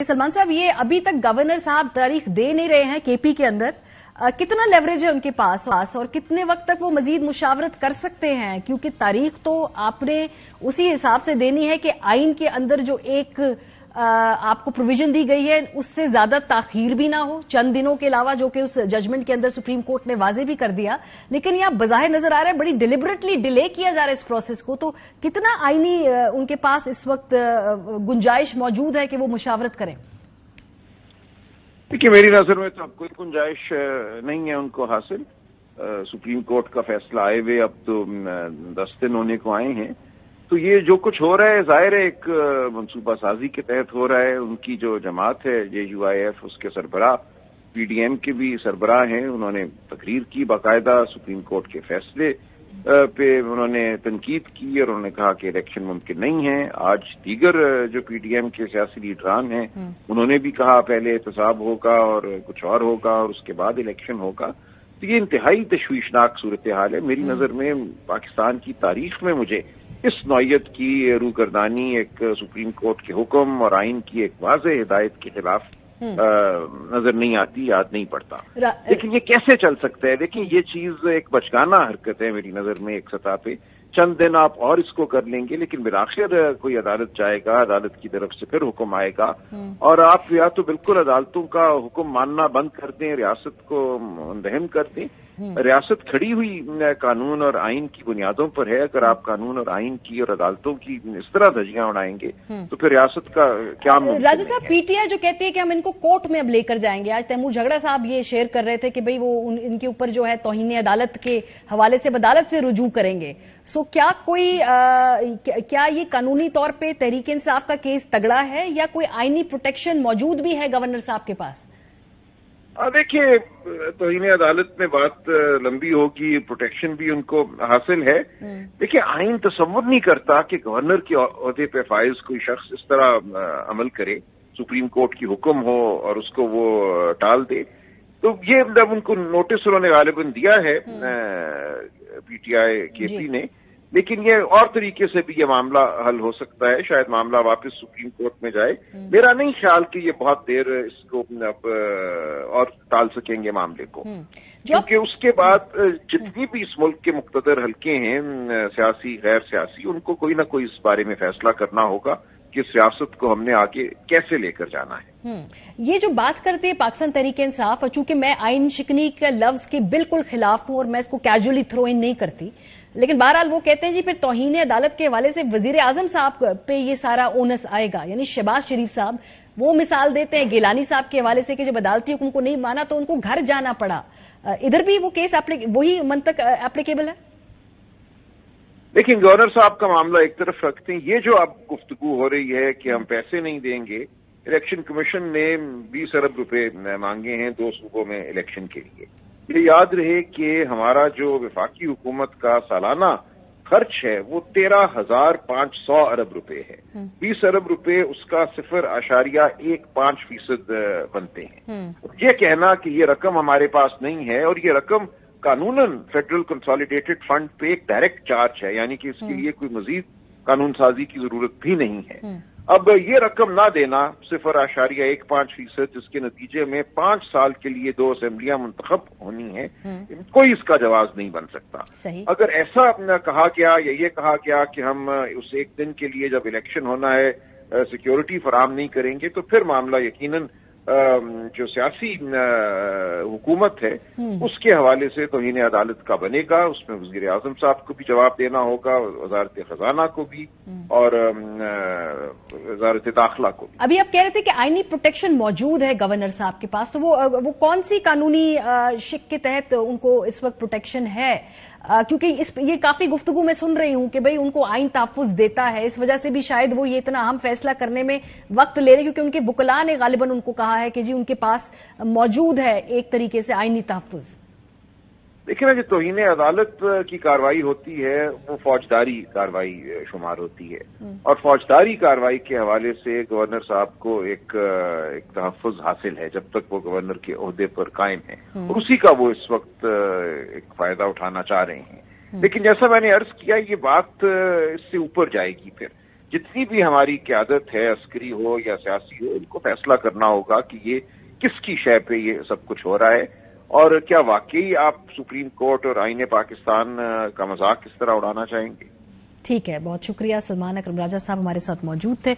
सलमान साहब, ये अभी तक गवर्नर साहब तारीख दे नहीं रहे हैं केपी के अंदर, कितना लेवरेज है उनके पास और कितने वक्त तक वो मजीद मुशावरत कर सकते हैं? क्योंकि तारीख तो आपने उसी हिसाब से देनी है कि आइन के अंदर जो एक आपको प्रोविजन दी गई है उससे ज्यादा ताखीर भी ना हो चंद दिनों के अलावा, जो कि उस जजमेंट के अंदर सुप्रीम कोर्ट ने वाजे भी कर दिया। लेकिन यह बज़ाहिर नजर आ रहा है बड़ी डिलिबरेटली डिले किया जा रहा है इस प्रोसेस को। तो कितना आईनी उनके पास इस वक्त गुंजाइश मौजूद है कि वो मुशावरत करें? देखिए, मेरी नजर में तो अब कोई गुंजाइश नहीं है उनको हासिल। सुप्रीम कोर्ट का फैसला आए हुए अब तो 10 दिन होने को आए हैं। तो ये जो कुछ हो रहा है जाहिर है एक मनसूबा साजी के तहत हो रहा है। उनकी जो जमात है JUIF, उसके सरबराह PDM के भी सरबराह हैं, उन्होंने तकरीर की बाकायदा सुप्रीम कोर्ट के फैसले पे उन्होंने तनकीद की और उन्होंने कहा कि इलेक्शन मुमकिन नहीं है। आज दीगर जो PDM के सियासी लीडरान हैं उन्होंने भी कहा पहले एहतसाब होगा और कुछ और होगा और उसके बाद इलेक्शन होगा। तो ये इंतहाई तशवीशनाक सूरत हाल है। मेरी नजर में पाकिस्तान की तारीख में मुझे इस नौयत की रूगर्दानी एक सुप्रीम कोर्ट के हुक्म और आइन की एक वाज़ेह हिदायत के खिलाफ नजर नहीं आती, याद नहीं पड़ता। लेकिन ये कैसे चल सकता है? देखिए, ये चीज एक बचकाना हरकत है मेरी नजर में। एक सतह पे चंद दिन आप और इसको कर लेंगे, लेकिन बिलाखिर कोई अदालत जाएगा, अदालत की तरफ से फिर हुक्म आएगा और आप या तो बिल्कुल अदालतों का हुक्म मानना बंद कर दें, रियासत को मुंतहम कर दें। रियासत खड़ी हुई कानून और आइन की बुनियादों पर है। अगर आप कानून और आइन की और अदालतों की इस तरह धज्जियां उड़ाएंगे तो फिर रियासत का क्या राजा साहब, PTI जो कहती है कि हम इनको कोर्ट में अब लेकर जाएंगे, आज तैमूर झगड़ा साहब ये शेयर कर रहे थे कि भाई वो इनके ऊपर जो है तौहीन अदालत के हवाले से अदालत से रुजू करेंगे। सो क्या कोई क्या ये कानूनी तौर पे तहरीक इंसाफ का केस तगड़ा है या कोई आईनी प्रोटेक्शन मौजूद भी है गवर्नर साहब के पास? देखिए, तौहीन अदालत में बात लंबी होगी, प्रोटेक्शन भी उनको हासिल है। देखिए, आइन तसव्वुर नहीं करता कि गवर्नर के ओहदे पे फाइज कोई शख्स इस तरह अमल करे, सुप्रीम कोर्ट की हुक्म हो और उसको वो टाल दे। तो ये जब उनको नोटिस उन्होंने गालिबन दिया है PTI KP ने, लेकिन ये और तरीके से भी ये मामला हल हो सकता है। शायद मामला वापस सुप्रीम कोर्ट में जाए। मेरा नहीं ख्याल कि ये बहुत देर इसको अब और टाल सकेंगे मामले को, क्योंकि उसके बाद जितनी भी इस मुल्क के मुख्तदर हल्के हैं सियासी गैर सियासी, उनको कोई ना कोई इस बारे में फैसला करना होगा कि सियासत को हमने आगे कैसे लेकर जाना है। ये जो बात करते हैं पाकिस्तान तहरीक इंसाफ, और चूंकि मैं आइन शिकनी के लफ्ज के बिल्कुल खिलाफ हूं और मैं इसको कैजुअली थ्रो इन नहीं करती, लेकिन बहरहाल वो कहते हैं जी फिर तौहीन अदालत के हवाले से वजीर आजम साहब पे ये सारा ओनस आएगा। यानी शहबाज शरीफ साहब वो मिसाल देते हैं गिलानी साहब के हवाले से कि जब अदालती हुक्म को नहीं माना तो उनको घर जाना पड़ा। इधर भी वो केस वही मंतक एप्लीकेबल है? लेकिन गवर्नर साहब का मामला एक तरफ रखते हैं। ये जो अब गुफ्तगू हो रही है कि हम पैसे नहीं देंगे, इलेक्शन कमीशन ने 20 अरब रुपए मांगे हैं 2 सूबों में इलेक्शन के लिए। ये याद रहे कि हमारा जो वफाकी हुकूमत का सालाना खर्च है वो 13,500 अरब रुपए है। 20 अरब रुपए उसका 0.15% बनते हैं। ये कहना कि ये रकम हमारे पास नहीं है, और ये रकम कानूनन फेडरल कंसोलिडेटेड फंड पे एक डायरेक्ट चार्ज है, यानी कि इसके लिए कोई मजीद कानून साजी की जरूरत भी नहीं है। अब ये रकम ना देना 0.15%, जिसके नतीजे में 5 साल के लिए 2 असेंबलियां मुंतखब होनी है, कोई इसका जवाब नहीं बन सकता। अगर ऐसा कहा गया या ये कहा गया कि हम उस एक दिन के लिए जब इलेक्शन होना है सिक्योरिटी फराहम नहीं करेंगे, तो फिर मामला यकीनन जो सियासी हुकूमत है उसके हवाले से तौहीन अदालत का बनेगा। उसमें वजीर आजम साहब को भी जवाब देना होगा, वजारत खजाना को भी और वजारत दाखिला को भी। अभी आप कह रहे थे कि आईनी प्रोटेक्शन मौजूद है गवर्नर साहब के पास, तो वो कौन सी कानूनी शिक के तहत उनको इस वक्त प्रोटेक्शन है? क्योंकि ये काफी गुफ्तगू मैं सुन रही हूं कि भाई उनको आइन तहफ्फुज देता है, इस वजह से भी शायद वो ये इतना अहम फैसला करने में वक्त ले रहे, क्योंकि उनके वकला ने गालिबन उनको कहा है कि जी उनके पास मौजूद है एक तरीके से आइनी तहफ्फुज। देखिए ना, जो तौहीन अदालत की कार्रवाई होती है वो फौजदारी कार्रवाई शुमार होती है, और फौजदारी कार्रवाई के हवाले से गवर्नर साहब को एक तहफ्फुज हासिल है जब तक वो गवर्नर के ओहदे पर कायम है, और उसी का वो इस वक्त एक फायदा उठाना चाह रहे हैं। लेकिन जैसा मैंने अर्ज किया, ये बात इससे ऊपर जाएगी फिर, जितनी भी हमारी क़यादत है, अस्करी हो या सियासी हो, इनको फैसला करना होगा कि ये किसकी शय पे ये सब कुछ हो रहा है, और क्या वाकई आप सुप्रीम कोर्ट और आईने पाकिस्तान का मजाक किस तरह उड़ाना चाहेंगे। ठीक है, बहुत शुक्रिया। सलमान अकरम राजा साहब हमारे साथ मौजूद थे।